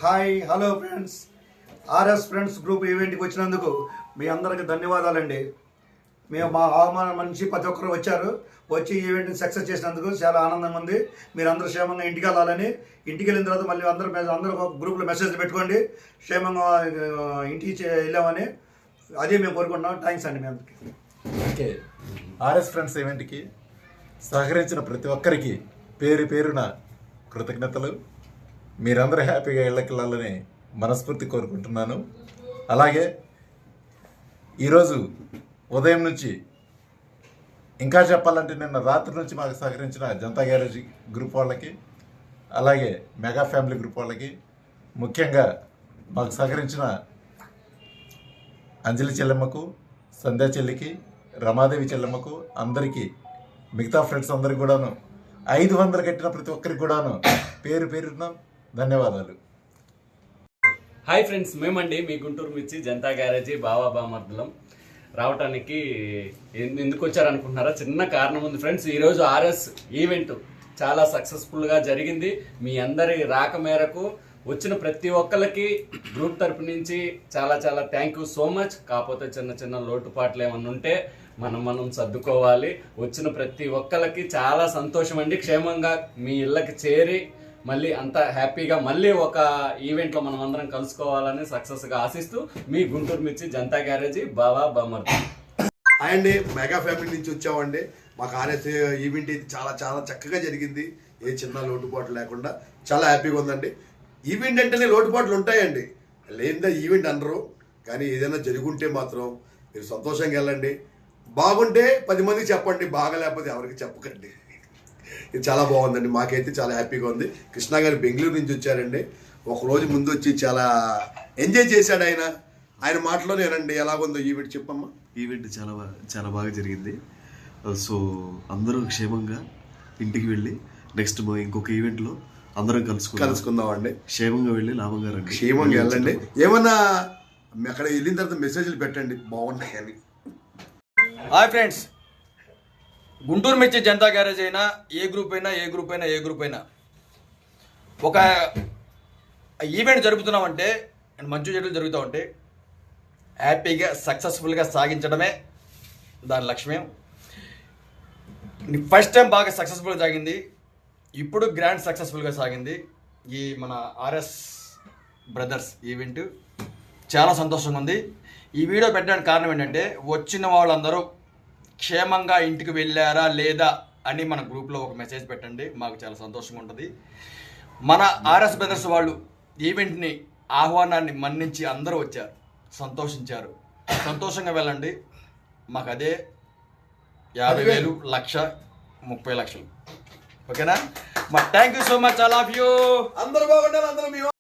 Hi hello friends, RS friends group ఈవెంట్కి వచ్చినందుకు మీ అందరికి ధన్యవాదాలండి. మేము మా ఆహ్వానం నుంచి ప్రతి ఒక్కరు వచ్చి ఈవెంట్ని సక్సెస్ చేసినందుకు చాలా ఆనందంగా ఉంది. మీరు అందరూ క్షేమంగా ఇంటికి వెళ్ళాలని, ఇంటికి వెళ్ళిన తర్వాత మళ్ళీ అందరూ గ్రూప్లో మెసేజ్ పెట్టుకోండి, క్షేమంగా ఇంటికి వెళ్ళామని అదే మేము కోరుకుంటున్నాం. థ్యాంక్స్ అండి మీ అందరికీ. ఓకే, ఆర్ఎస్ ఫ్రెండ్స్ ఈవెంట్కి సహకరించిన ప్రతి ఒక్కరికి పేరు పేరున కృతజ్ఞతలు. మీరందరూ హ్యాపీగా ఇళ్ళకి వెళ్ళాలని మనస్ఫూర్తి కోరుకుంటున్నాను. అలాగే ఈరోజు ఉదయం నుంచి ఇంకా చెప్పాలంటే నిన్న రాత్రి నుంచి మాకు సహకరించిన జనతా గ్యారేజ్ గ్రూప్ వాళ్ళకి, అలాగే మెగా ఫ్యామిలీ గ్రూప్ వాళ్ళకి, ముఖ్యంగా మాకు సహకరించిన అంజలి చెల్లెమ్మకు, సంధ్యా చెల్లికి, రమాదేవి చెల్లెమ్మకు, అందరికీ, మిగతా ఫ్రెండ్స్ అందరికి కూడాను 500 కట్టిన ప్రతి ఒక్కరికి కూడాను పేరు పేరున ధన్యవాదాలు. హాయ్ ఫ్రెండ్స్, మేమండి మీ గుంటూరు మిర్చి జనతా గ్యారేజీ బావా బామర్దలం. రావటానికి ఎందుకు వచ్చారనుకుంటున్నారా? చిన్న కారణం ఉంది ఫ్రెండ్స్. ఈరోజు ఆర్ఎస్ ఈవెంట్ చాలా సక్సెస్ఫుల్గా జరిగింది. మీ అందరి రాక మేరకు వచ్చిన ప్రతి ఒక్కరికి గ్రూప్ తరపు నుంచి చాలా చాలా థ్యాంక్ యూ సో మచ్. కాకపోతే చిన్న చిన్న లోటుపాట్లు ఏమన్నా ఉంటే మనం సర్దుకోవాలి. వచ్చిన ప్రతి ఒక్కరికి చాలా సంతోషం అండి. క్షేమంగా మీ ఇళ్ళకి చేరి మళ్ళీ అంత హ్యాపీగా మళ్ళీ ఒక ఈవెంట్లో మనం అందరం కలుసుకోవాలని సక్సెస్గా ఆశిస్తూ మీ గుంటూరు మిర్చి జనతా గ్యారేజీ బావా బామర్ది. అండి, మెగా ఫ్యామిలీ నుంచి వచ్చామండి. మాకు ఆర్ఎస్ ఈవెంట్ ఇది చాలా చాలా చక్కగా జరిగింది. ఏ చిన్న లోటుపాట్లు లేకుండా చాలా హ్యాపీగా ఉందండి. ఈవెంట్ అంటేనే లోటుపాట్లు ఉంటాయండి, లేనిదా ఈవెంట్ అనరు. కానీ ఏదైనా జరుగుంటే మాత్రం మీరు సంతోషంగా వెళ్ళండి. బాగుంటే 10 మందికి చెప్పండి, బాగలేకపోతే ఎవరికి చెప్పకండి. ఇది చాలా బాగుందండి, మాకైతే చాలా హ్యాపీగా ఉంది. కృష్ణ గారు బెంగళూరు నుంచి వచ్చారండి. ఒకరోజు ముందు వచ్చి చాలా ఎంజాయ్ చేశాడు ఆయన మాటలోనేనండి. ఎలాగుందో ఈవెంట్ చెప్పమ్మా. ఈవెంట్ చాలా చాలా బాగా జరిగింది. సో అందరూ క్షేమంగా ఇంటికి వెళ్ళి నెక్స్ట్ ఇంకొక ఈవెంట్లో అందరం కలుసుకుందాం అండి. క్షేమంగా వెళ్ళి లాభంగా రండి. క్షేమంగా వెళ్ళండి. ఏమన్నా అక్కడ వెళ్ళిన తర్వాత మెసేజ్లు పెట్టండి, బాగున్నాయని. హాయ్ ఫ్రెండ్స్, గుంటూరు మిర్చి జనతా గ్యారేజ్ అయినా ఏ గ్రూప్ అయినా ఒక ఈవెంట్ జరుపుతున్నామంటే మంచి చెడులు జరుగుతూ ఉంటే హ్యాపీగా సక్సెస్ఫుల్గా సాగించడమే దాని లక్ష్యం. ఫస్ట్ టైం బాగా సక్సెస్ఫుల్గా సాగింది, ఇప్పుడు గ్రాండ్ సక్సెస్ఫుల్గా సాగింది ఈ మన ఆర్ఎస్ బ్రదర్స్ ఈవెంట్. చాలా సంతోషంగా ఉంది. ఈ వీడియో పెట్టడానికి కారణం ఏంటంటే వచ్చిన వాళ్ళందరూ క్షేమంగా ఇంటికి వెళ్ళారా లేదా అని మన గ్రూప్లో ఒక మెసేజ్ పెట్టండి, మాకు చాలా సంతోషంగా ఉంటుంది. మన ఆర్ఎస్ బ్రదర్స్ వాళ్ళు ఈవెంట్ని ఆహ్వానాన్ని మన్నించి అందరూ వచ్చారు, సంతోషించారు. సంతోషంగా వెళ్ళండి. మాకు అదే 50,000, 1,00,000, 30,00,000. ఓకేనా? Thank you so much all of you. అందరూ బాగుండాలి, అందరూ